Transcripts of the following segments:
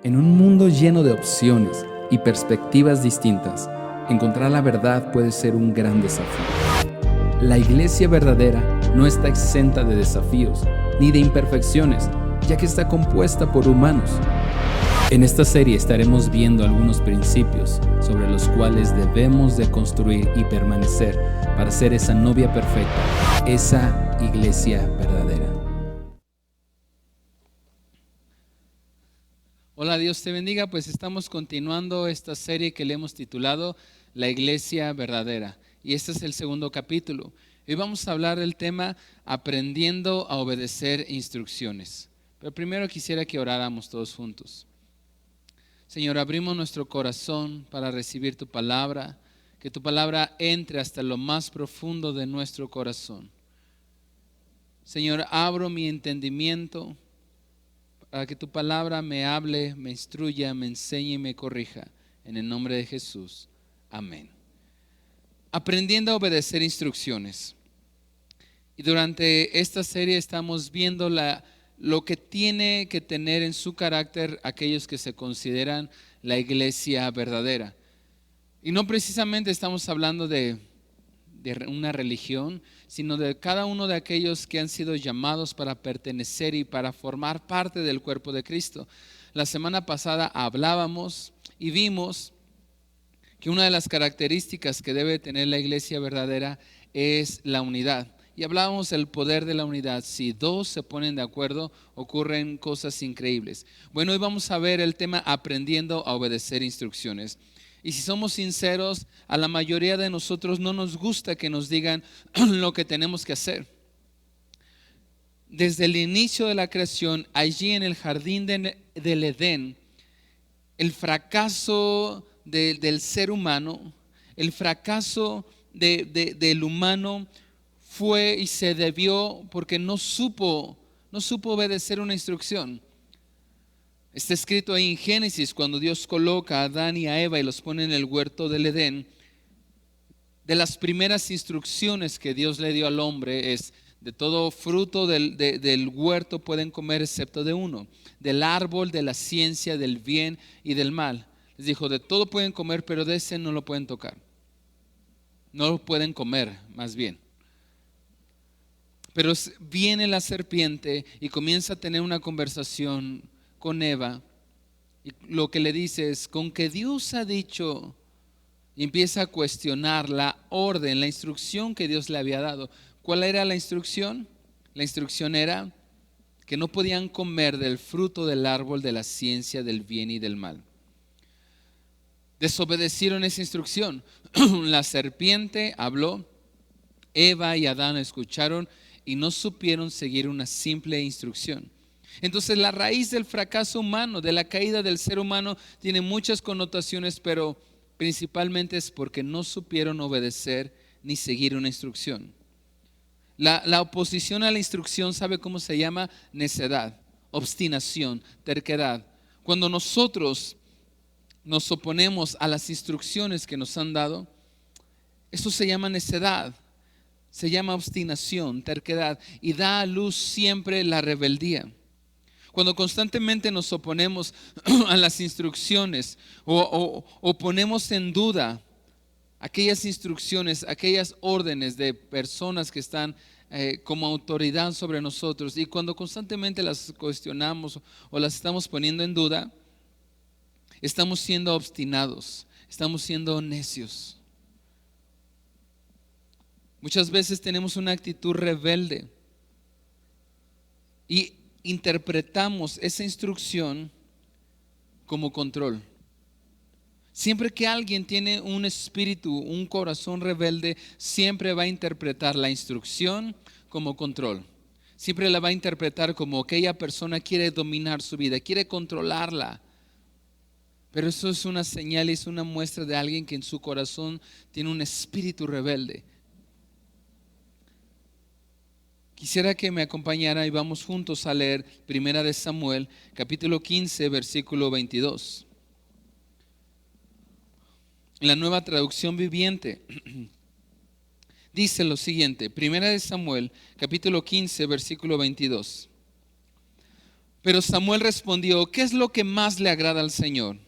En un mundo lleno de opciones y perspectivas distintas, encontrar la verdad puede ser un gran desafío. La iglesia verdadera no está exenta de desafíos ni de imperfecciones, ya que está compuesta por humanos. En esta serie estaremos viendo algunos principios sobre los cuales debemos de construir y permanecer para ser esa novia perfecta, esa iglesia verdadera. Hola, Dios te bendiga. Pues estamos continuando esta serie que le hemos titulado La Iglesia Verdadera. Y este es el segundo capítulo. Hoy vamos a hablar del tema aprendiendo a obedecer instrucciones. Pero primero quisiera que oráramos todos juntos. Señor, abrimos nuestro corazón para recibir tu palabra. Que tu palabra entre hasta lo más profundo de nuestro corazón. Señor, abro mi entendimiento para que tu palabra me hable, me instruya, me enseñe y me corrija. En el nombre de Jesús. Amén. Aprendiendo a obedecer instrucciones. Y durante esta serie estamos viendo lo que tiene que tener en su carácter aquellos que se consideran la iglesia verdadera. Y no precisamente estamos hablando de una religión, sino de cada uno de aquellos que han sido llamados para pertenecer y para formar parte del cuerpo de Cristo. La semana pasada hablábamos y vimos que una de las características que debe tener la iglesia verdadera es la unidad. Y hablábamos del poder de la unidad. Si dos se ponen de acuerdo, ocurren cosas increíbles. Bueno, hoy vamos a ver el tema aprendiendo a obedecer instrucciones. Y si somos sinceros, a la mayoría de nosotros no nos gusta que nos digan lo que tenemos que hacer. Desde el inicio de la creación, allí en el jardín del Edén, el fracaso del ser humano, el fracaso del humano fue y se debió porque no supo obedecer una instrucción. Está escrito ahí en Génesis, cuando Dios coloca a Adán y a Eva y los pone en el huerto del Edén. De las primeras instrucciones que Dios le dio al hombre es: de todo fruto del huerto pueden comer excepto de uno, del árbol de la ciencia del bien y del mal. Les dijo: de todo pueden comer, pero de ese no lo pueden tocar. No lo pueden comer, más bien. Pero viene la serpiente y comienza a tener una conversación con Eva, y lo que le dice es: con que Dios ha dicho, y empieza a cuestionar la orden, la instrucción que Dios le había dado. ¿Cuál era la instrucción? La instrucción era que no podían comer del fruto del árbol de la ciencia del bien y del mal. Desobedecieron esa instrucción. La serpiente habló, Eva y Adán escucharon y no supieron seguir una simple instrucción. Entonces la raíz del fracaso humano, de la caída del ser humano, tiene muchas connotaciones, pero principalmente es porque no supieron obedecer ni seguir una instrucción. La oposición a la instrucción, ¿sabe cómo se llama? Necedad, obstinación, terquedad. Cuando nosotros nos oponemos a las instrucciones que nos han dado, eso se llama necedad, se llama obstinación, terquedad, y da a luz siempre la rebeldía. Cuando constantemente nos oponemos a las instrucciones o ponemos en duda aquellas instrucciones, aquellas órdenes de personas que están como autoridad sobre nosotros, y cuando constantemente las cuestionamos o las estamos poniendo en duda, estamos siendo obstinados, estamos siendo necios. Muchas veces tenemos una actitud rebelde y interpretamos esa instrucción como control. Siempre que alguien tiene un espíritu, un corazón rebelde, siempre va a interpretar la instrucción como control. Siempre la va a interpretar como aquella persona quiere dominar su vida, quiere controlarla. Pero eso es una señal, es una muestra de alguien que en su corazón tiene un espíritu rebelde. Quisiera que me acompañara y vamos juntos a leer 1 Samuel, capítulo 15, versículo 22. En la Nueva Traducción Viviente dice lo siguiente: 1 Samuel, capítulo 15, versículo 22. Pero Samuel respondió: ¿qué es lo que más le agrada al Señor?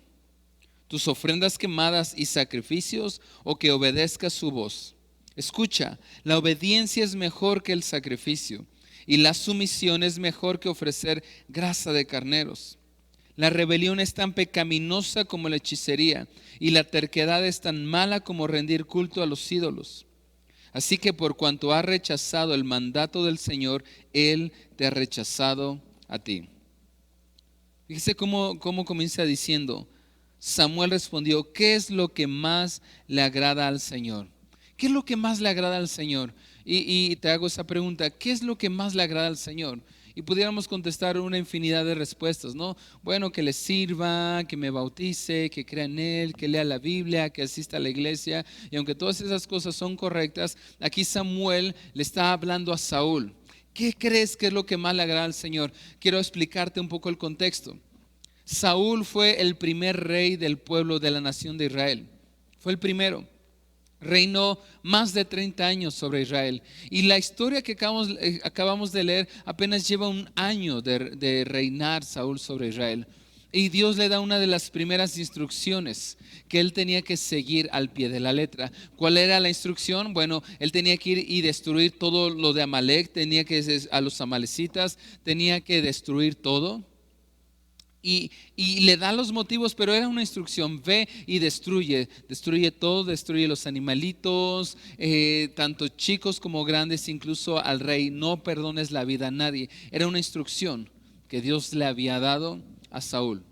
¿Tus ofrendas quemadas y sacrificios, o que obedezcas su voz? Escucha, la obediencia es mejor que el sacrificio, y la sumisión es mejor que ofrecer grasa de carneros. La rebelión es tan pecaminosa como la hechicería, y la terquedad es tan mala como rendir culto a los ídolos. Así que por cuanto has rechazado el mandato del Señor, Él te ha rechazado a ti. Fíjese cómo comienza diciendo: Samuel respondió: ¿qué es lo que más le agrada al Señor? ¿Qué es lo que más le agrada al Señor? Y te hago esa pregunta: ¿qué es lo que más le agrada al Señor? Y pudiéramos contestar una infinidad de respuestas, ¿no? Bueno, que le sirva, que me bautice, que crea en Él, que lea la Biblia, que asista a la iglesia. Y aunque todas esas cosas son correctas, aquí Samuel le está hablando a Saúl. ¿Qué crees que es lo que más le agrada al Señor? Quiero explicarte un poco el contexto. Saúl fue el primer rey del pueblo de la nación de Israel. Fue el primero. Reinó más de 30 años sobre Israel. Y la historia que acabamos de leer apenas lleva un año de reinar Saúl sobre Israel. Y Dios le da una de las primeras instrucciones que él tenía que seguir al pie de la letra. ¿Cuál era la instrucción? Bueno, él tenía que ir y destruir todo lo de Amalek, a los amalecitas, tenía que destruir todo. Y le da los motivos, pero era una instrucción: ve y destruye todo, destruye los animalitos, tanto chicos como grandes, incluso al rey, no perdones la vida a nadie. Era una instrucción que Dios le había dado a Saúl.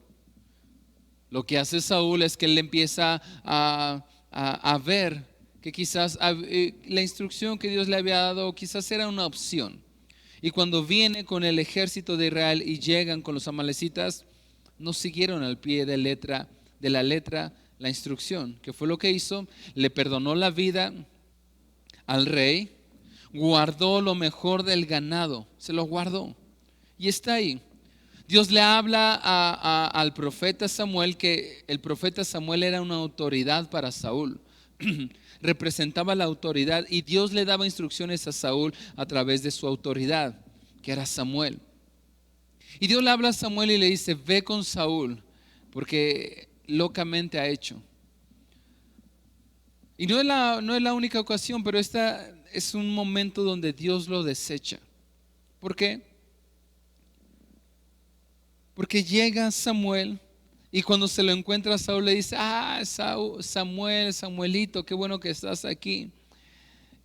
Lo que hace Saúl es que él empieza a ver que quizás la instrucción que Dios le había dado quizás era una opción. Y cuando viene con el ejército de Israel y llegan con los amalecitas, no siguieron al pie de la letra la instrucción. ¿Qué fue lo que hizo? Le perdonó la vida al rey, guardó lo mejor del ganado, se lo guardó y está ahí. Dios le habla al profeta Samuel, que el profeta Samuel era una autoridad para Saúl. Representaba la autoridad, y Dios le daba instrucciones a Saúl a través de su autoridad, que era Samuel. Y Dios le habla a Samuel y le dice: ve con Saúl, porque locamente ha hecho. Y no es la única ocasión, pero esta es un momento donde Dios lo desecha. ¿Por qué? Porque llega Samuel, y cuando se lo encuentra a Saúl le dice: Samuelito, qué bueno que estás aquí.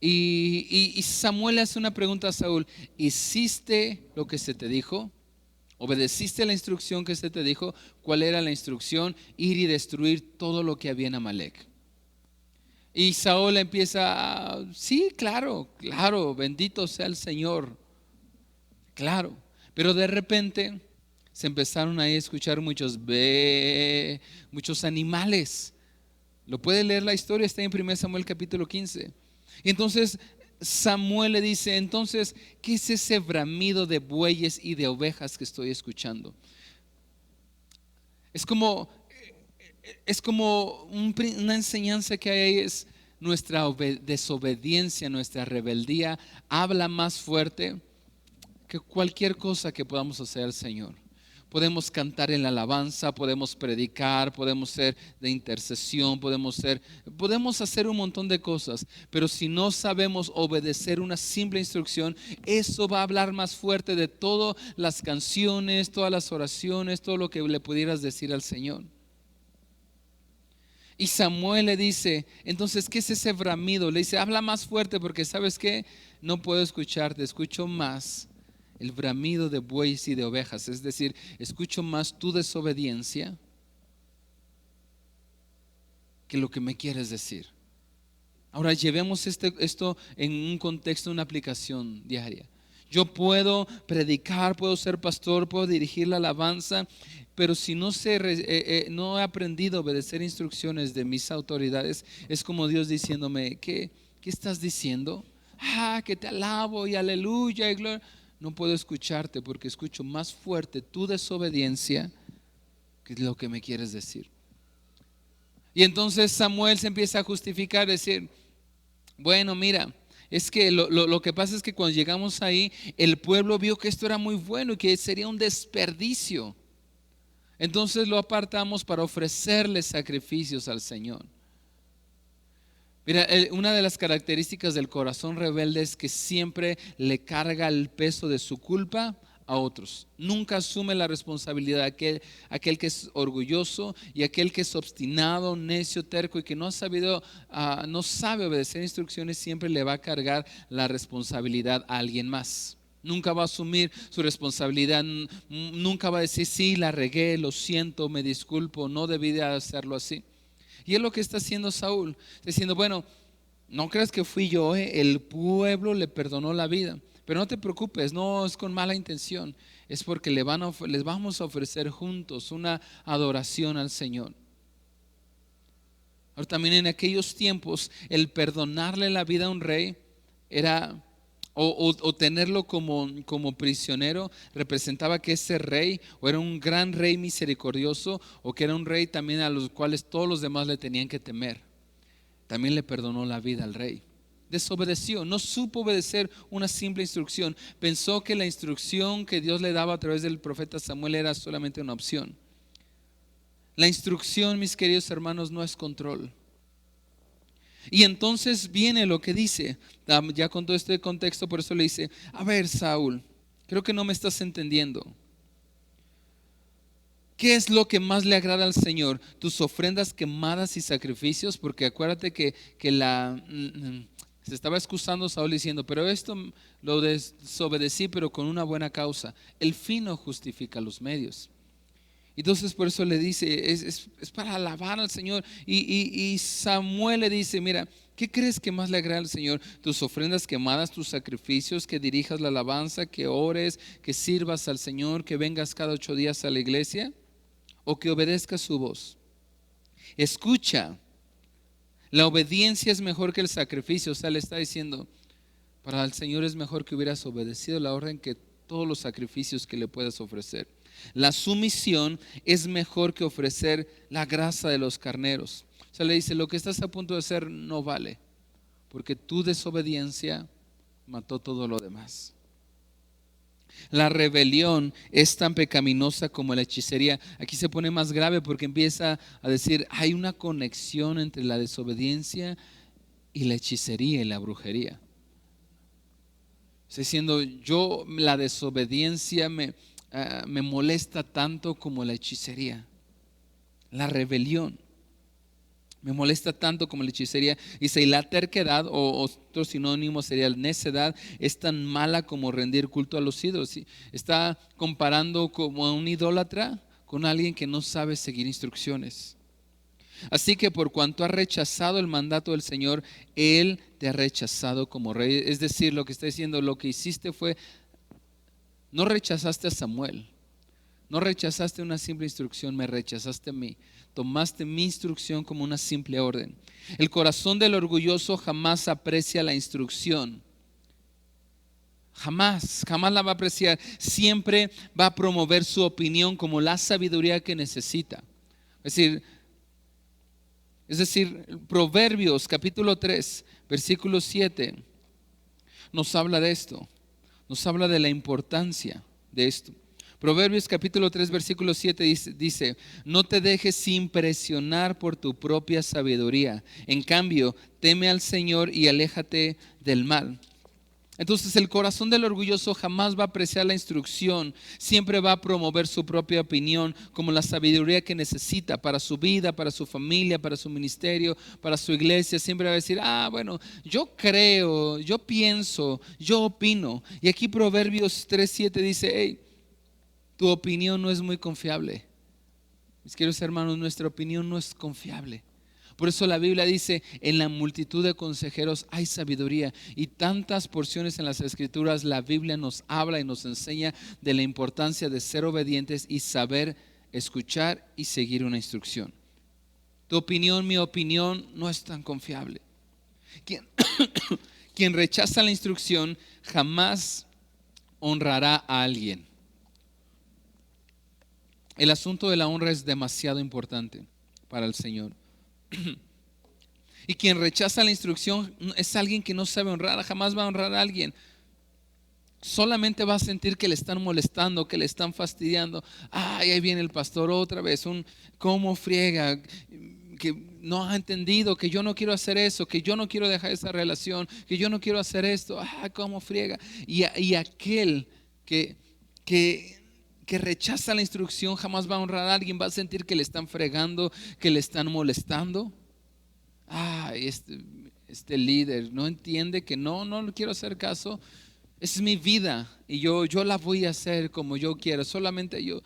Y Samuel le hace una pregunta a Saúl: ¿hiciste lo que se te dijo? ¿Obedeciste la instrucción que se te dijo? ¿Cuál era la instrucción? Ir y destruir todo lo que había en Amalek. Y Saúl empieza: sí, claro, bendito sea el Señor, claro. Pero de repente se empezaron ahí a escuchar muchos animales. Lo puede leer la historia, está en 1 Samuel capítulo 15. Y entonces Samuel le dice: entonces, ¿qué es ese bramido de bueyes y de ovejas que estoy escuchando? Es como una enseñanza que hay ahí: es nuestra desobediencia, nuestra rebeldía habla más fuerte que cualquier cosa que podamos hacer al Señor. Podemos cantar en la alabanza, podemos predicar, podemos ser de intercesión, podemos hacer un montón de cosas, pero si no sabemos obedecer una simple instrucción, eso va a hablar más fuerte de todas las canciones, todas las oraciones, todo lo que le pudieras decir al Señor. Y Samuel le dice: entonces, ¿qué es ese bramido? Le dice: habla más fuerte, porque ¿sabes qué? No puedo escucharte, escucho más el bramido de bueyes y de ovejas. Es decir, escucho más tu desobediencia que lo que me quieres decir. Ahora llevemos esto en un contexto, una aplicación diaria. Yo puedo predicar, puedo ser pastor, puedo dirigir la alabanza, pero si no he aprendido a obedecer instrucciones de mis autoridades, es como Dios diciéndome: ¿qué estás diciendo? Que te alabo y aleluya y gloria. No puedo escucharte, porque escucho más fuerte tu desobediencia que lo que me quieres decir. Y entonces Samuel se empieza a justificar, decir: bueno, mira, es que lo que pasa es que cuando llegamos ahí, el pueblo vio que esto era muy bueno y que sería un desperdicio. Entonces lo apartamos para ofrecerle sacrificios al Señor. Mira, una de las características del corazón rebelde es que siempre le carga el peso de su culpa a otros. Nunca asume la responsabilidad. Aquel que es orgulloso y aquel que es obstinado, necio, terco y que no sabe obedecer instrucciones, siempre le va a cargar la responsabilidad a alguien más. Nunca va a asumir su responsabilidad, nunca va a decir, sí, la regué, lo siento, me disculpo, no debí de hacerlo así. Y es lo que está haciendo Saúl, está diciendo, bueno, no creas que fui yo, el pueblo le perdonó la vida, pero no te preocupes, no es con mala intención, es porque les vamos a ofrecer juntos una adoración al Señor. Ahora también en aquellos tiempos el perdonarle la vida a un rey era... O tenerlo como prisionero representaba que ese rey o era un gran rey misericordioso o que era un rey también a los cuales todos los demás le tenían que temer. También le perdonó la vida al rey. Desobedeció, no supo obedecer una simple instrucción. Pensó que la instrucción que Dios le daba a través del profeta Samuel era solamente una opción. La instrucción, mis queridos hermanos, no es control. Y entonces viene lo que dice, ya con todo este contexto, por eso le dice, a ver, Saúl, creo que no me estás entendiendo. ¿Qué es lo que más le agrada al Señor? ¿Tus ofrendas quemadas y sacrificios? Porque acuérdate que se estaba excusando Saúl diciendo, pero esto lo desobedecí, pero con una buena causa. El fin no justifica los medios. Entonces por eso le dice, es para alabar al Señor. Y Samuel le dice, mira, ¿qué crees que más le agrada al Señor? ¿Tus ofrendas quemadas, tus sacrificios, que dirijas la alabanza, que ores, que sirvas al Señor, que vengas cada 8 días a la iglesia? ¿O que obedezcas su voz? Escucha, la obediencia es mejor que el sacrificio. O sea, le está diciendo, para el Señor es mejor que hubieras obedecido la orden que todos los sacrificios que le puedas ofrecer. La sumisión es mejor que ofrecer la grasa de los carneros. O sea, le dice, lo que estás a punto de hacer no vale, porque tu desobediencia mató todo lo demás. La rebelión es tan pecaminosa como la hechicería. Aquí se pone más grave porque empieza a decir, hay una conexión entre la desobediencia y la hechicería y la brujería. Está diciendo, la desobediencia me molesta tanto como la hechicería. La rebelión me molesta tanto como la hechicería. Dice, y la terquedad, o otro sinónimo sería necedad, es tan mala como rendir culto a los ídolos. Está comparando como a un idólatra con alguien que no sabe seguir instrucciones. Así que por cuanto has rechazado el mandato del Señor, Él te ha rechazado como rey. Es decir, lo que está diciendo, lo que hiciste fue, no rechazaste a Samuel, no rechazaste una simple instrucción, me rechazaste a mí. Tomaste mi instrucción como una simple orden. El corazón del orgulloso jamás aprecia la instrucción. Jamás la va a apreciar. Siempre va a promover su opinión como la sabiduría que necesita. Es decir, Proverbios capítulo 3, versículo 7 nos habla de esto. Nos habla de la importancia de esto. Proverbios capítulo 3 versículo 7 dice, no te dejes impresionar por tu propia sabiduría. En cambio, teme al Señor y aléjate del mal. Entonces el corazón del orgulloso jamás va a apreciar la instrucción, siempre va a promover su propia opinión como la sabiduría que necesita para su vida, para su familia, para su ministerio, para su iglesia. Siempre va a decir, bueno, yo creo, yo pienso, yo opino. Y aquí Proverbios 3:7 dice, hey, tu opinión no es muy confiable. Mis queridos hermanos, nuestra opinión no es confiable. Por eso la Biblia dice, en la multitud de consejeros hay sabiduría. Y tantas porciones en las Escrituras la Biblia nos habla y nos enseña de la importancia de ser obedientes y saber escuchar y seguir una instrucción. Tu opinión, mi opinión, no es tan confiable. Quien rechaza la instrucción jamás honrará a alguien. El asunto de la honra es demasiado importante para el Señor. Y quien rechaza la instrucción es alguien que no sabe honrar, jamás va a honrar a alguien. Solamente va a sentir que le están molestando, que le están fastidiando. Ay, ahí viene el pastor otra vez, cómo friega, que no ha entendido que yo no quiero hacer eso, que yo no quiero dejar esa relación, que yo no quiero hacer esto. Cómo friega. Y aquel que rechaza la instrucción jamás va a honrar a alguien, va a sentir que le están fregando, que le están molestando. Este líder no entiende que no le quiero hacer caso. Es mi vida y yo la voy a hacer como yo quiera, solamente yo.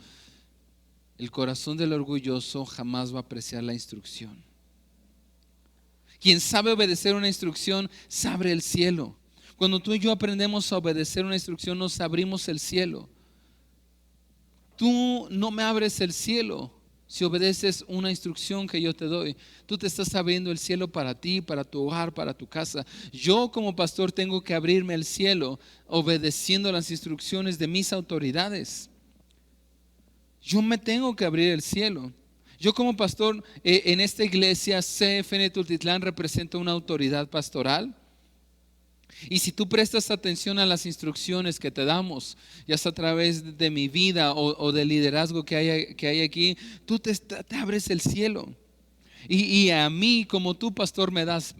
El corazón del orgulloso jamás va a apreciar la instrucción. Quien sabe obedecer una instrucción, se abre el cielo. Cuando tú y yo aprendemos a obedecer una instrucción, nos abrimos el cielo. Tú no me abres el cielo si obedeces una instrucción que yo te doy. Tú te estás abriendo el cielo para ti, para tu hogar, para tu casa. Yo como pastor tengo que abrirme el cielo obedeciendo las instrucciones de mis autoridades. Yo me tengo que abrir el cielo. Yo como pastor en esta iglesia CFN Tultitlán represento una autoridad pastoral. Y si tú prestas atención a las instrucciones que te damos, ya sea a través de mi vida o del liderazgo que hay aquí, tú te abres el cielo. Y a mí como tú, pastor, me das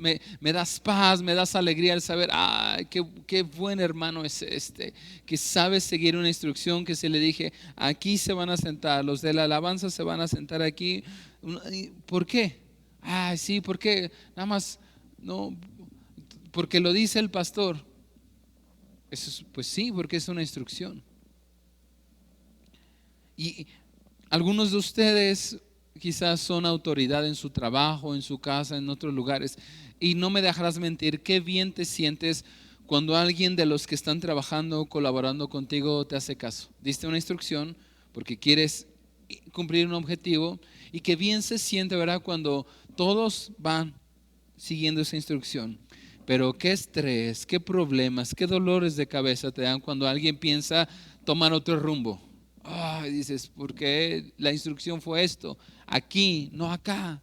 paz, me das alegría al saber, qué buen hermano es este, que sabe seguir una instrucción que se le dije, aquí se van a sentar, los de la alabanza se van a sentar aquí. ¿Por qué? Sí, ¿por qué? Nada más, no, porque lo dice el pastor. Pues sí, porque es una instrucción. Y algunos de ustedes quizás son autoridad en su trabajo, en su casa, en otros lugares. Y no me dejarás mentir, qué bien te sientes cuando alguien de los que están trabajando, colaborando contigo te hace caso. Diste una instrucción porque quieres cumplir un objetivo, y qué bien se siente, ¿verdad?, cuando todos van siguiendo esa instrucción. Pero qué estrés, qué problemas, qué dolores de cabeza te dan cuando alguien piensa tomar otro rumbo. Dices, ¿por qué la instrucción fue esto? Aquí, no acá.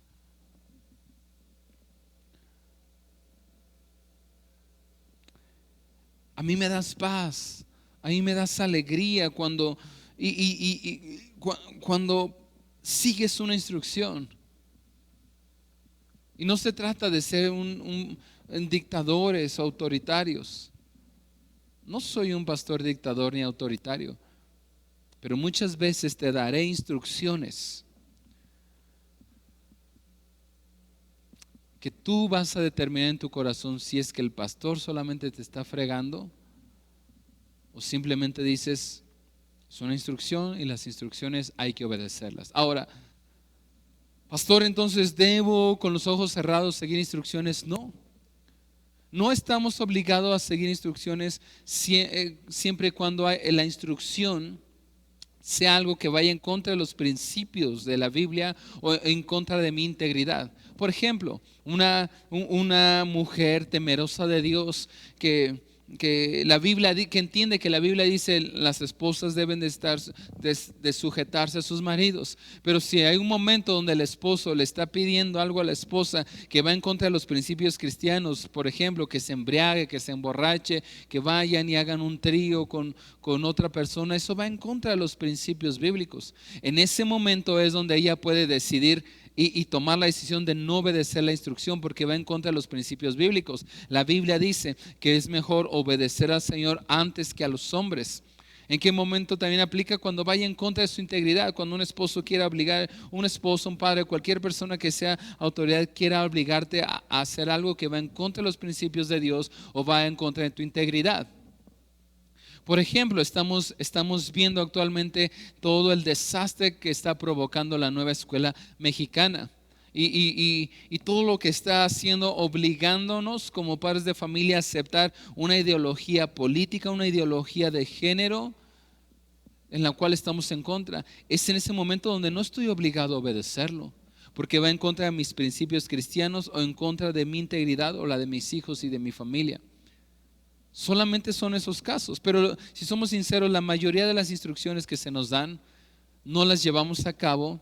A mí me das paz, a mí me das alegría cuando cuando sigues una instrucción. Y no se trata de ser dictadores o autoritarios. No soy un pastor dictador ni autoritario, pero muchas veces te daré instrucciones que tú vas a determinar en tu corazón si es que el pastor solamente te está fregando o simplemente dices, es una instrucción y las instrucciones hay que obedecerlas. Ahora, pastor, entonces ¿debo con los ojos cerrados seguir instrucciones? No estamos obligados a seguir instrucciones siempre y cuando la instrucción sea algo que vaya en contra de los principios de la Biblia o en contra de mi integridad. Por ejemplo, una mujer temerosa de Dios que entiende que la Biblia dice las esposas deben de sujetarse a sus maridos, pero si hay un momento donde el esposo le está pidiendo algo a la esposa que va en contra de los principios cristianos, por ejemplo, que se embriague, que se emborrache, que vayan y hagan un trío con otra persona, eso va en contra de los principios bíblicos. En ese momento es donde ella puede decidir y tomar la decisión de no obedecer la instrucción porque va en contra de los principios bíblicos. La Biblia dice que es mejor obedecer al Señor antes que a los hombres. ¿En qué momento también aplica? Cuando vaya en contra de su integridad, cuando un esposo quiera obligar, un esposo, un padre, cualquier persona que sea autoridad quiera obligarte a hacer algo que va en contra de los principios de Dios o va en contra de tu integridad. Por ejemplo, estamos viendo actualmente todo el desastre que está provocando la nueva escuela mexicana y todo lo que está haciendo, obligándonos como padres de familia a aceptar una ideología política, una ideología de género en la cual estamos en contra. Es en ese momento donde no estoy obligado a obedecerlo, porque va en contra de mis principios cristianos o en contra de mi integridad o la de mis hijos y de mi familia. Solamente son esos casos, pero si somos sinceros, la mayoría de las instrucciones que se nos dan no las llevamos a cabo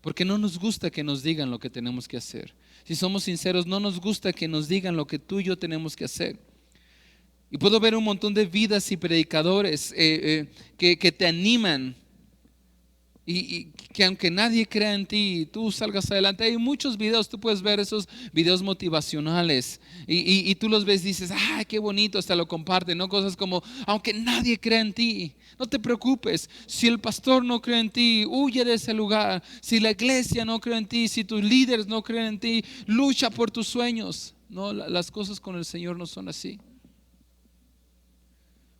Porque no nos gusta que nos digan lo que tenemos que hacer. Si somos sinceros, no nos gusta que nos digan lo que tú y yo tenemos que hacer. Y puedo ver un montón de vidas y predicadores que te animan. Y que aunque nadie crea en ti, tú salgas adelante. Hay muchos videos, tú puedes ver esos videos motivacionales y tú los ves y dices, ¡ay, qué bonito! Hasta lo comparten, ¿no? Cosas como, aunque nadie crea en ti, no te preocupes. Si el pastor no cree en ti, huye de ese lugar. Si la iglesia no cree en ti, si tus líderes no creen en ti, lucha por tus sueños. No, las cosas con el Señor no son así.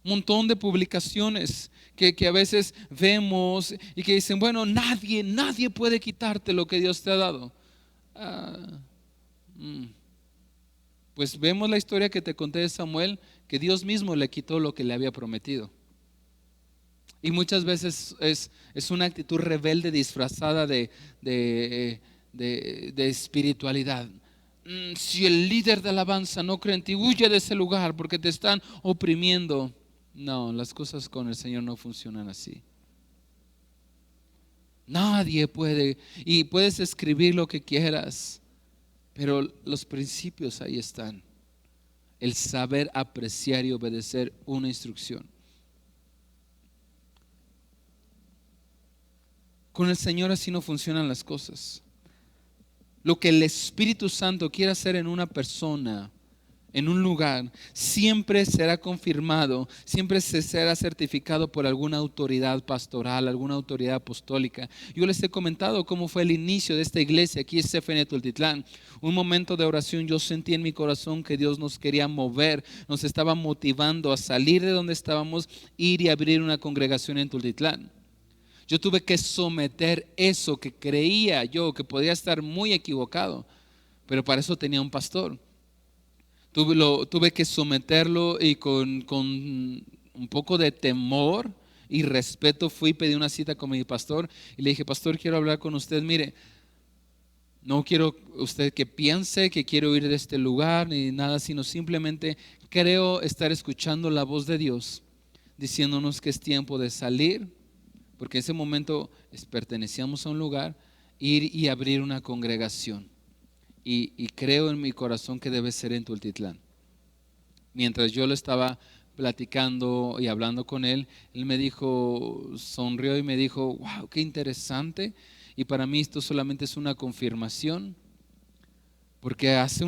Un montón de publicaciones que a veces vemos y que dicen, bueno, nadie puede quitarte lo que Dios te ha dado. Pues vemos la historia que te conté de Samuel, que Dios mismo le quitó lo que le había prometido. Y muchas veces es una actitud rebelde disfrazada de espiritualidad. Si el líder de alabanza no cree en ti, huye de ese lugar porque te están oprimiendo. No, las cosas con el Señor no funcionan así. Nadie puede, y puedes escribir lo que quieras, pero los principios ahí están. El saber apreciar y obedecer una instrucción. Con el Señor así no funcionan las cosas. Lo que el Espíritu Santo quiere hacer en una persona, en un lugar, siempre será confirmado, siempre será certificado por alguna autoridad pastoral, alguna autoridad apostólica. Yo les he comentado cómo fue el inicio de esta iglesia aquí en CFN Tultitlán. Un momento de oración, yo sentí en mi corazón que Dios nos quería mover, nos estaba motivando a salir de donde estábamos, ir y abrir una congregación en Tultitlán. Yo tuve que someter eso que creía yo que podía estar muy equivocado, pero para eso tenía un pastor. Tuve que someterlo y con un poco de temor y respeto fui, pedí una cita con mi pastor y le dije, pastor, quiero hablar con usted. Mire, no quiero usted que piense que quiero ir de este lugar ni nada, sino simplemente creo estar escuchando la voz de Dios diciéndonos que es tiempo de salir, porque en ese momento pertenecíamos a un lugar, ir y abrir una congregación. Y creo en mi corazón que debe ser en Tultitlán. Mientras yo lo estaba platicando y hablando con él, él me dijo, sonrió y me dijo, wow, qué interesante. Y para mí esto solamente es una confirmación, porque hace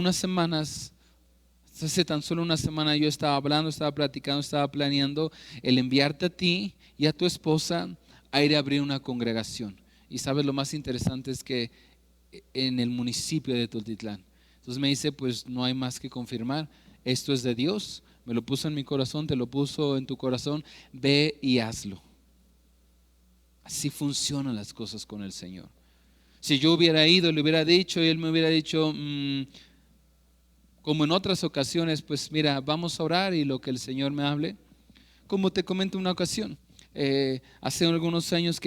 tan solo una semana yo estaba hablando, estaba platicando, estaba planeando el enviarte a ti y a tu esposa a ir a abrir una congregación. Y sabes, lo más interesante es que en el municipio de Tultitlán. Entonces me dice, pues no hay más que confirmar, esto es de Dios, me lo puso en mi corazón, te lo puso en tu corazón, ve y hazlo. Así funcionan las cosas con el Señor. Si yo hubiera ido, le hubiera dicho y él me hubiera dicho, como en otras ocasiones, pues mira, vamos a orar y lo que el Señor me hable. Como te comento una ocasión, hace algunos años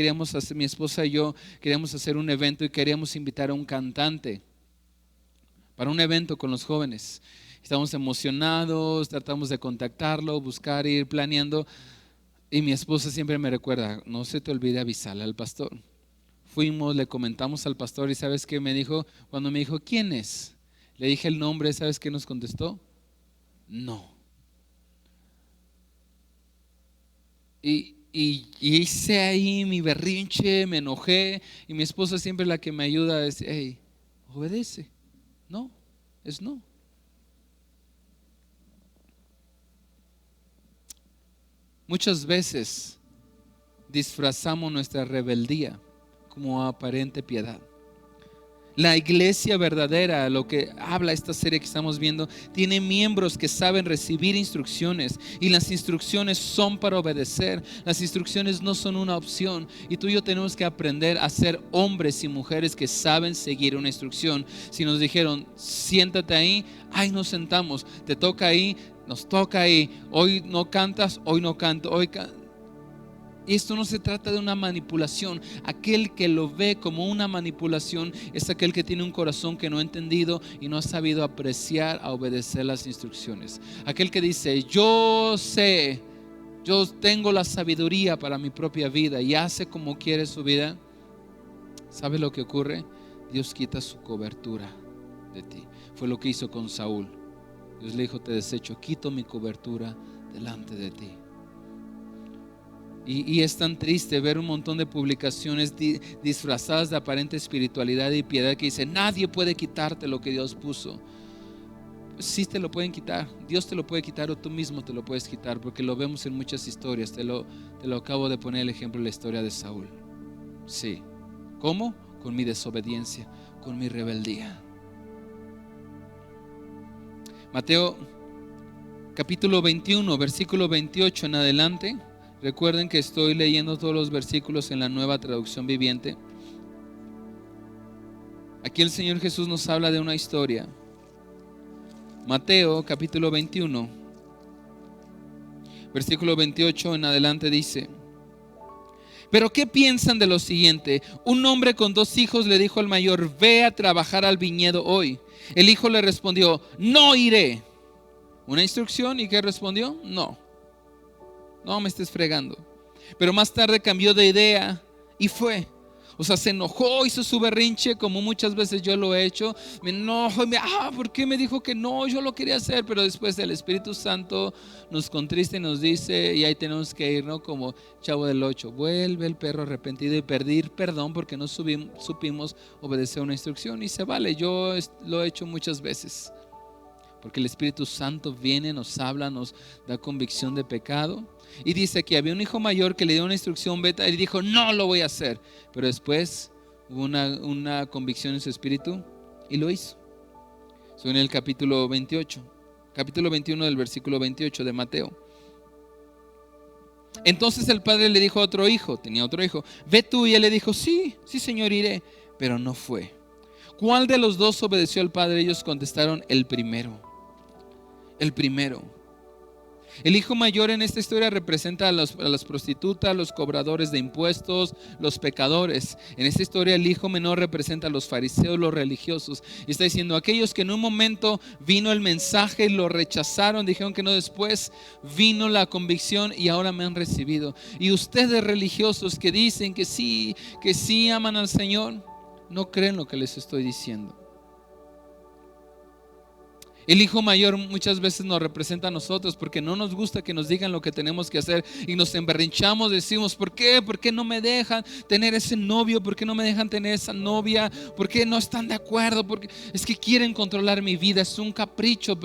mi esposa y yo queríamos hacer un evento y queríamos invitar a un cantante para un evento con los jóvenes. Estábamos emocionados, tratamos de contactarlo, buscar, ir planeando, y mi esposa siempre me recuerda, no se te olvide avisarle al pastor. Fuimos, le comentamos al pastor y ¿sabes qué me dijo? Cuando me dijo, ¿quién es? Le dije el nombre, ¿sabes qué nos contestó? No. Y hice ahí mi berrinche, me enojé, y mi esposa siempre es la que me ayuda a decir, hey, obedece. No, es no. Muchas veces disfrazamos nuestra rebeldía como aparente piedad. La iglesia verdadera, lo que habla esta serie que estamos viendo, tiene miembros que saben recibir instrucciones, y las instrucciones son para obedecer. Las instrucciones no son una opción, y tú y yo tenemos que aprender a ser hombres y mujeres que saben seguir una instrucción. Si nos dijeron siéntate ahí, ahí nos sentamos. Te toca ahí, nos toca ahí. Hoy no cantas, hoy no canto, Esto no se trata de una manipulación. Aquel que lo ve como una manipulación es aquel que tiene un corazón que no ha entendido y no ha sabido apreciar a obedecer las instrucciones. Aquel que dice, yo sé, yo tengo la sabiduría para mi propia vida y hace como quiere su vida. ¿sabe lo que ocurre? Dios quita su cobertura de ti. Fue lo que hizo con Saúl. Dios le dijo: te desecho, quito mi cobertura delante de ti. Y es tan triste ver un montón de publicaciones disfrazadas de aparente espiritualidad y piedad que dicen: nadie puede quitarte lo que Dios puso. Sí te lo pueden quitar, Dios te lo puede quitar, o tú mismo te lo puedes quitar, porque lo vemos en muchas historias. Te lo acabo de poner el ejemplo de la historia de Saúl. Sí. ¿Cómo? Con mi desobediencia, con mi rebeldía. Mateo capítulo 21, versículo 28 en adelante. Recuerden que estoy leyendo todos los versículos en la Nueva Traducción Viviente. Aquí el Señor Jesús nos habla de una historia. Mateo capítulo 21, versículo 28 en adelante dice: pero ¿qué piensan de lo siguiente? Un hombre con 2 hijos le dijo al mayor: ve a trabajar al viñedo hoy. El hijo le respondió: no iré. Una instrucción, ¿y qué respondió? No me estés fregando. Pero más tarde cambió de idea y fue. O sea, se enojó, hizo su berrinche, como muchas veces yo lo he hecho. Me enojo, ¿por qué me dijo que no? Yo lo quería hacer. Pero después el Espíritu Santo nos contrista y nos dice, y ahí tenemos que ir, ¿no? Como Chavo del 8, vuelve el perro arrepentido y pedir perdón porque no supimos obedecer una instrucción. Y se vale, yo lo he hecho muchas veces. Porque el Espíritu Santo viene, nos habla, nos da convicción de pecado. Y dice que había un hijo mayor que le dio una instrucción beta y dijo: no lo voy a hacer. Pero después hubo una convicción en su espíritu y lo hizo. Eso en el capítulo 28, capítulo 21 del versículo 28 de Mateo. Entonces el padre le dijo a otro hijo, tenía otro hijo: ve tú. Y él le dijo: sí señor, iré. Pero no fue. ¿Cuál de los dos obedeció al padre? Ellos contestaron: el primero. El hijo mayor en esta historia representa a las prostitutas, los cobradores de impuestos, los pecadores. En esta historia el hijo menor representa a los fariseos, los religiosos. Y está diciendo: aquellos que en un momento vino el mensaje y lo rechazaron, dijeron que no, después vino la convicción y ahora me han recibido. Y ustedes religiosos que dicen que sí aman al Señor, no creen lo que les estoy diciendo. El hijo mayor muchas veces nos representa a nosotros porque no nos gusta que nos digan lo que tenemos que hacer y nos emberrinchamos, decimos: ¿por qué? ¿Por qué no me dejan tener ese novio? ¿Por qué no me dejan tener esa novia? ¿Por qué no están de acuerdo? Porque es que quieren controlar mi vida, es un capricho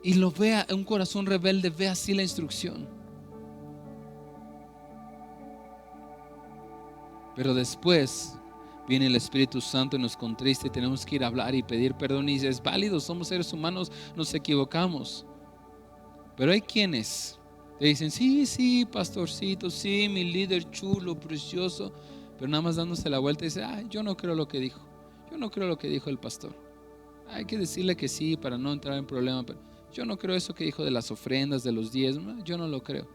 y lo vea, un corazón rebelde ve así la instrucción. Pero después viene el Espíritu Santo y nos contrista y tenemos que ir a hablar y pedir perdón. Y es válido, somos seres humanos, nos equivocamos. Pero hay quienes te dicen: sí, pastorcito, sí, mi líder chulo, precioso. Pero nada más dándose la vuelta y dice: yo no creo lo que dijo. Yo no creo lo que dijo el pastor. Hay que decirle que sí para no entrar en problema. Pero yo no creo eso que dijo de las ofrendas, de los diezmos. Yo no lo creo.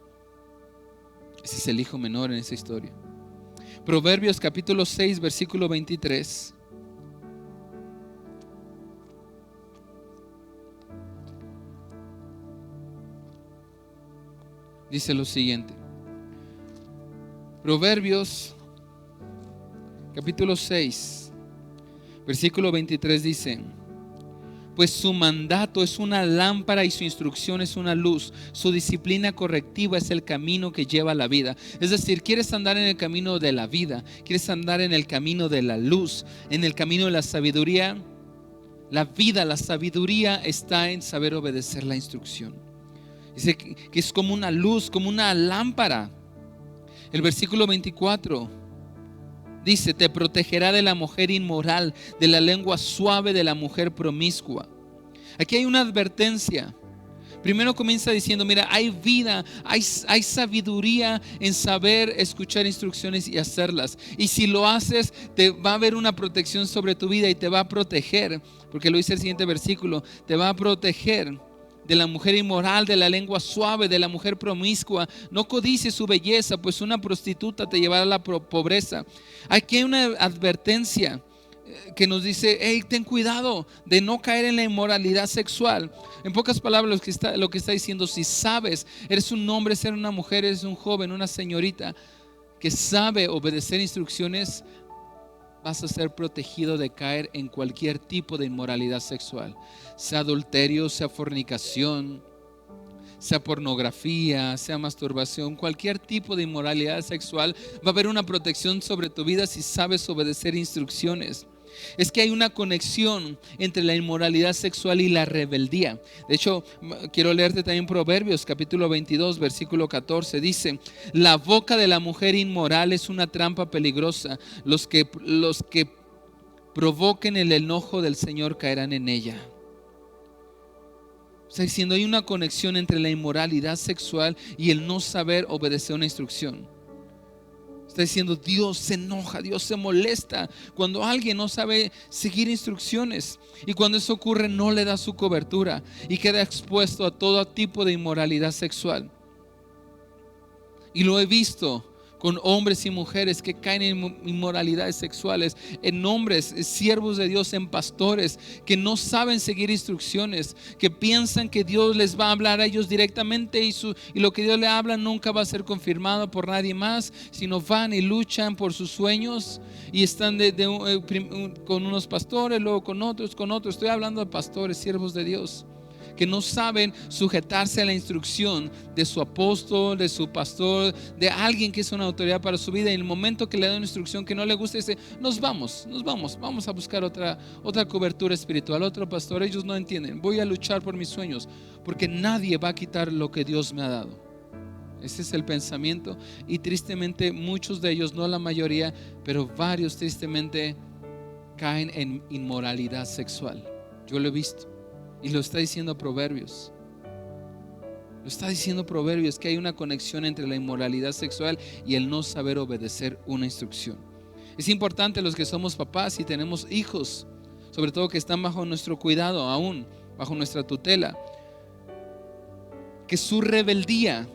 Ese es el hijo menor en esa historia. Proverbios capítulo 6 versículo 23. Dice lo siguiente. Proverbios capítulo 6 versículo 23 dice: pues su mandato es una lámpara y su instrucción es una luz. Su disciplina correctiva es el camino que lleva a la vida. Es decir, quieres andar en el camino de la vida, quieres andar en el camino de la luz, en el camino de la sabiduría. La vida, la sabiduría está en saber obedecer la instrucción. Dice que es como una luz, como una lámpara. El versículo 24 dice: te protegerá de la mujer inmoral, de la lengua suave de la mujer promiscua. Aquí hay una advertencia. Primero comienza diciendo: mira, hay vida, hay sabiduría en saber escuchar instrucciones y hacerlas. Y si lo haces, te va a haber una protección sobre tu vida y te va a proteger. Porque lo dice el siguiente versículo: te va a proteger de la mujer inmoral, de la lengua suave, de la mujer promiscua. No codicies su belleza, pues una prostituta te llevará a la pobreza. Aquí hay una advertencia que nos dice: hey, ten cuidado de no caer en la inmoralidad sexual. En pocas palabras, lo que está diciendo: si sabes, eres un hombre, eres una mujer, eres un joven, una señorita que sabe obedecer instrucciones, vas a ser protegido de caer en cualquier tipo de inmoralidad sexual, sea adulterio, sea fornicación, sea pornografía, sea masturbación, cualquier tipo de inmoralidad sexual. Va a haber una protección sobre tu vida si sabes obedecer instrucciones. Es que hay una conexión entre la inmoralidad sexual y la rebeldía. De hecho, quiero leerte también Proverbios capítulo 22 versículo 14. Dice: la boca de la mujer inmoral es una trampa peligrosa. Los que provoquen el enojo del Señor caerán en ella. Está diciendo, hay una conexión entre la inmoralidad sexual y el no saber obedecer una instrucción. Está diciendo, Dios se enoja, Dios se molesta cuando alguien no sabe seguir instrucciones. Y cuando eso ocurre, no le da su cobertura y queda expuesto a todo tipo de inmoralidad sexual. Y lo he visto con hombres y mujeres que caen en inmoralidades sexuales, en hombres, siervos de Dios, en pastores que no saben seguir instrucciones, que piensan que Dios les va a hablar a ellos directamente y lo que Dios le habla nunca va a ser confirmado por nadie más, sino van y luchan por sus sueños y están con unos pastores, luego con otros. Estoy hablando de pastores, siervos de Dios, que no saben sujetarse a la instrucción de su apóstol, de su pastor, de alguien que es una autoridad para su vida. Y en el momento que le da una instrucción que no le gusta, dice, nos vamos a buscar otra cobertura espiritual, otro pastor. Ellos no entienden, voy a luchar por mis sueños, porque nadie va a quitar lo que Dios me ha dado. Ese es el pensamiento, y tristemente muchos de ellos, no la mayoría, pero varios tristemente caen en inmoralidad sexual. Yo lo he visto. Y lo está diciendo Proverbios. Lo está diciendo Proverbios, que hay una conexión entre la inmoralidad sexual y el no saber obedecer una instrucción. Es importante, los que somos papás y tenemos hijos, sobre todo que están bajo nuestro cuidado, aún bajo nuestra tutela, que su rebeldía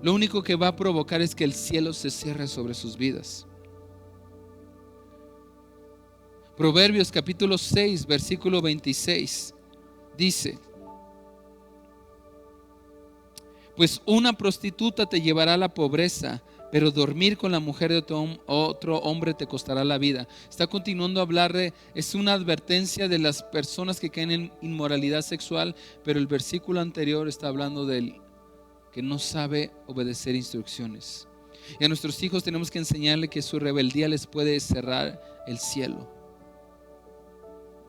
lo único que va a provocar es que el cielo se cierre sobre sus vidas. Proverbios capítulo 6 versículo 26 dice: pues una prostituta te llevará a la pobreza, pero dormir con la mujer de otro hombre te costará la vida. Está continuando a hablar es una advertencia de las personas que caen en inmoralidad sexual, pero el versículo anterior está hablando del que no sabe obedecer instrucciones. Y a nuestros hijos tenemos que enseñarle que su rebeldía les puede cerrar el cielo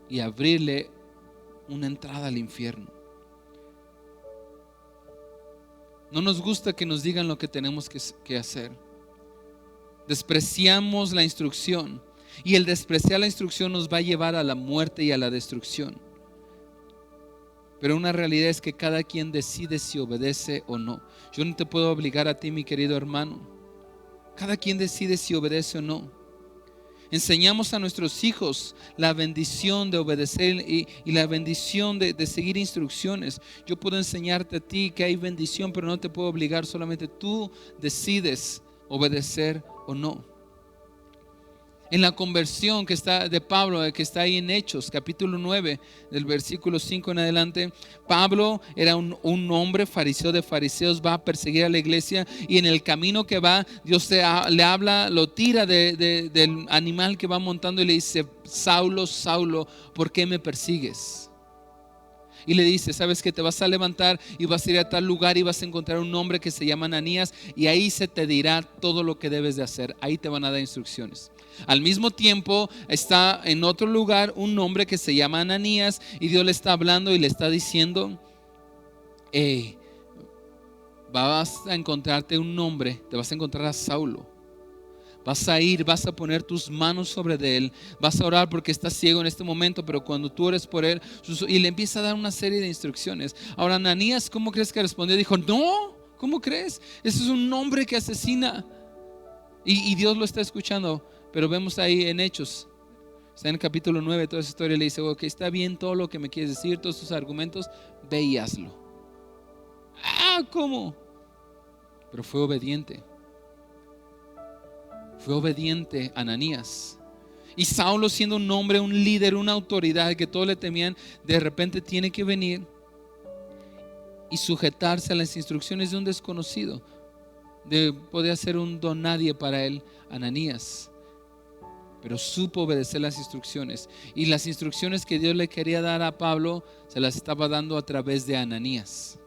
y abrirle una entrada al infierno. No nos gusta que nos digan lo que tenemos que hacer. Despreciamos la instrucción, y el despreciar la instrucción nos va a llevar a la muerte y a la destrucción. Pero una realidad es que cada quien decide si obedece o no. Yo no te puedo obligar a ti, mi querido hermano. Cada quien decide si obedece o no. Enseñamos a nuestros hijos la bendición de obedecer y la bendición de seguir instrucciones. Yo puedo enseñarte a ti que hay bendición, pero no te puedo obligar. Solamente tú decides obedecer o no. En la conversión que está de Pablo, que está ahí en Hechos capítulo 9 del versículo 5 en adelante, Pablo era un hombre fariseo de fariseos, va a perseguir a la iglesia, y en el camino que va, Dios le habla, lo tira del animal que va montando y le dice: Saulo, Saulo, ¿por qué me persigues? Y le dice: sabes que te vas a levantar y vas a ir a tal lugar y vas a encontrar un hombre que se llama Ananías, y ahí se te dirá todo lo que debes de hacer. Ahí te van a dar instrucciones. Al mismo tiempo está en otro lugar un hombre que se llama Ananías, y Dios le está hablando y le está diciendo: vas a encontrarte un hombre, te vas a encontrar a Saulo. Vas a ir, vas a poner tus manos sobre él, vas a orar porque está ciego en este momento, pero cuando tú ores por él, y le empieza a dar una serie de instrucciones. Ahora Ananías, ¿cómo crees que respondió? Dijo: no, ¿cómo crees? Ese es un hombre que asesina. Y Dios lo está escuchando. Pero vemos ahí en Hechos, está en el capítulo 9, toda esa historia. Le dice: ok, está bien todo lo que me quieres decir, todos tus argumentos, ve y hazlo. ¿Cómo? Pero fue obediente. Fue obediente Ananías. Y Saulo, siendo un hombre, un líder, una autoridad que todos le temían, de repente tiene que venir y sujetarse a las instrucciones de un desconocido. Podía ser un don nadie para él, Ananías. pero supo obedecer las instrucciones. Y las instrucciones que Dios le quería dar a Pablo, se las estaba dando a través de Ananías.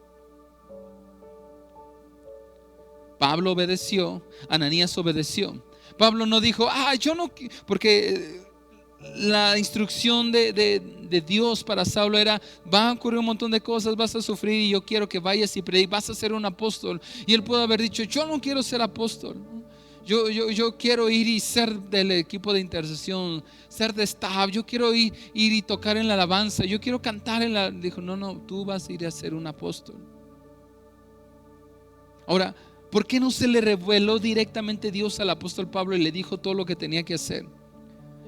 Pablo obedeció, Ananías obedeció. Pablo no dijo, yo no, porque la instrucción de Dios para Saulo era: va a ocurrir un montón de cosas, vas a sufrir y yo quiero que vayas y prediques, vas a ser un apóstol. Y él pudo haber dicho: yo no quiero ser apóstol, yo quiero ir y ser del equipo de intercesión, ser de staff, yo quiero ir y tocar en la alabanza, yo quiero cantar en la... Dijo: no, tú vas a ir a ser un apóstol. Ahora, ¿por qué no se le reveló directamente Dios al apóstol Pablo y le dijo todo lo que tenía que hacer?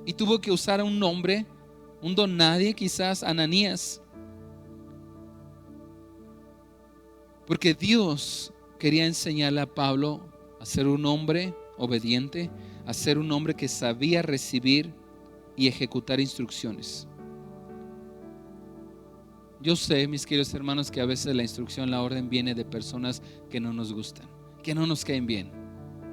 Y tuvo que usar a un nombre, un don nadie, quizás Ananías, porque Dios quería enseñarle a Pablo a ser un hombre obediente, a ser un hombre que sabía recibir y ejecutar instrucciones. Yo sé, mis queridos hermanos, que a veces la instrucción, la orden viene de personas que no nos gustan, que no nos caen bien,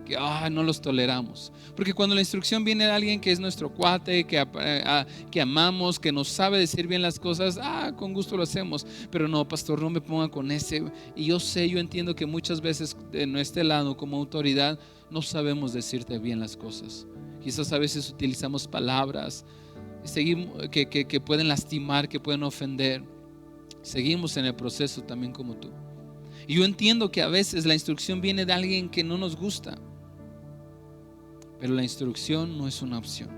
que no los toleramos. Porque cuando la instrucción viene de alguien que es nuestro cuate, que amamos, que nos sabe decir bien las cosas, con gusto lo hacemos. Pero no, pastor, no me ponga con ese. Y yo entiendo que muchas veces de nuestro lado como autoridad no sabemos decirte bien las cosas. Quizás a veces utilizamos palabras que pueden lastimar, que pueden ofender. Seguimos en el proceso también como tú. Y yo entiendo que a veces la instrucción viene de alguien que no nos gusta, pero la instrucción no es una opción.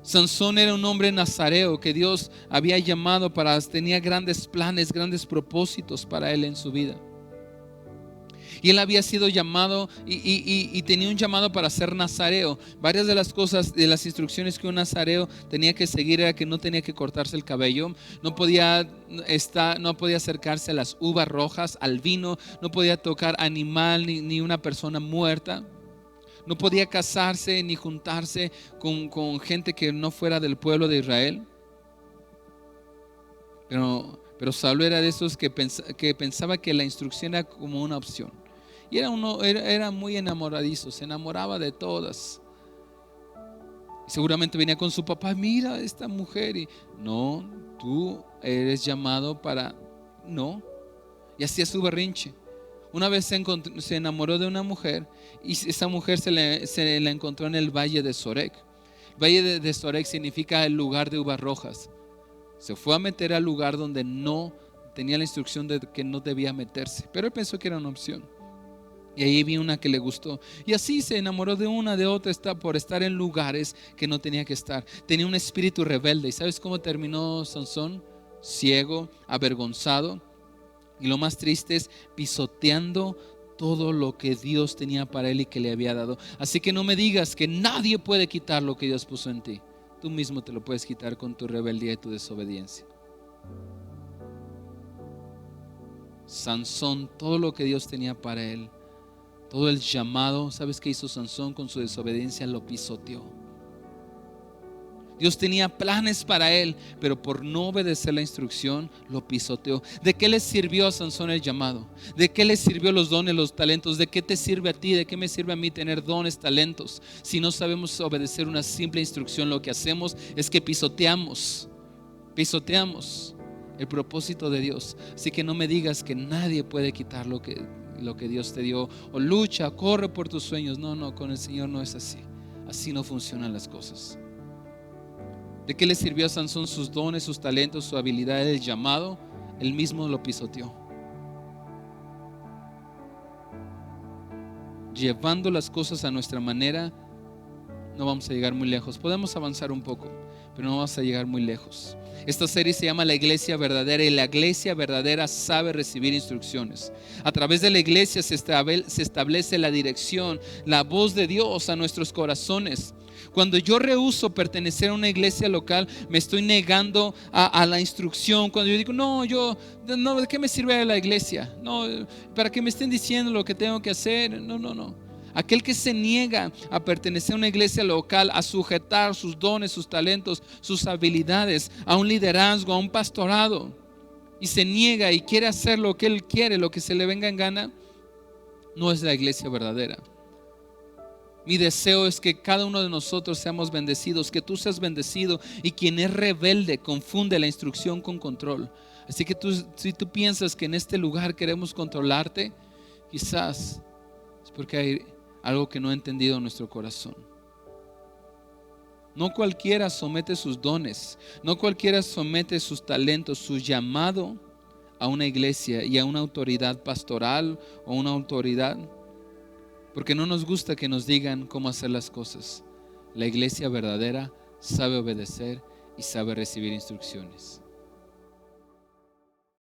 Sansón era un hombre nazareo que Dios había llamado tenía grandes planes, grandes propósitos para él en su vida. Y él había sido llamado y tenía un llamado para ser nazareo. Varias de las cosas, de las instrucciones que un nazareo tenía que seguir era que no tenía que cortarse el cabello, no podía acercarse a las uvas rojas, al vino, no podía tocar animal ni una persona muerta. No podía casarse ni juntarse con gente que no fuera del pueblo de Israel. Pero Saulo era de esos que pensaba que la instrucción era como una opción. Y era muy enamoradizo, se enamoraba de todas. Y seguramente venía con su papá: mira esta mujer. Y no, tú eres llamado para... No. Y hacía su berrinche. Una vez se enamoró de una mujer y esa mujer se la encontró en el valle de Sorek. El valle de Sorek significa el lugar de uvas rojas. Se fue a meter al lugar donde no tenía la instrucción de que no debía meterse, pero él pensó que era una opción. Y ahí vi una que le gustó. Y así se enamoró de una, de otra, por estar en lugares que no tenía que estar. Tenía un espíritu rebelde. ¿Y sabes cómo terminó Sansón? Ciego, avergonzado. Y lo más triste es pisoteando todo lo que Dios tenía para él y que le había dado. Así que no me digas que nadie puede quitar lo que Dios puso en ti. Tú mismo te lo puedes quitar con tu rebeldía y tu desobediencia. Sansón, todo lo que Dios tenía para él, todo el llamado, ¿sabes qué hizo Sansón con su desobediencia? Lo pisoteó. Dios tenía planes para él, pero por no obedecer la instrucción, lo pisoteó. ¿De qué le sirvió a Sansón el llamado? ¿De qué le sirvió los dones, los talentos? ¿De qué te sirve a ti? ¿De qué me sirve a mí tener dones, talentos? Si no sabemos obedecer una simple instrucción, lo que hacemos es que pisoteamos el propósito de Dios. Así que no me digas que nadie puede quitar lo que Dios te dio, o lucha, corre por tus sueños. No, con el Señor no es así. Así no funcionan las cosas. ¿De qué le sirvió a Sansón sus dones, sus talentos, su habilidad, el llamado? Él mismo lo pisoteó. Llevando las cosas a nuestra manera, no vamos a llegar muy lejos. Podemos avanzar un poco, pero no vamos a llegar muy lejos. Esta serie se llama La Iglesia Verdadera, y la iglesia verdadera sabe recibir instrucciones. A través de la iglesia se establece la dirección, la voz de Dios a nuestros corazones. Cuando yo rehúso pertenecer a una iglesia local, me estoy negando a la instrucción. Cuando yo digo, no, ¿de qué me sirve la iglesia? No, para que me estén diciendo lo que tengo que hacer. No. Aquel que se niega a pertenecer a una iglesia local, a sujetar sus dones, sus talentos, sus habilidades a un liderazgo, a un pastorado, y se niega y quiere hacer lo que él quiere, lo que se le venga en gana, no es la iglesia verdadera. Mi deseo es que cada uno de nosotros seamos bendecidos, que tú seas bendecido, y quien es rebelde confunde la instrucción con control. Así que si tú piensas que en este lugar queremos controlarte, quizás es porque hay algo que no ha entendido en nuestro corazón. No cualquiera somete sus dones, no cualquiera somete sus talentos, su llamado a una iglesia y a una autoridad pastoral o una autoridad, porque no nos gusta que nos digan cómo hacer las cosas. La iglesia verdadera sabe obedecer y sabe recibir instrucciones.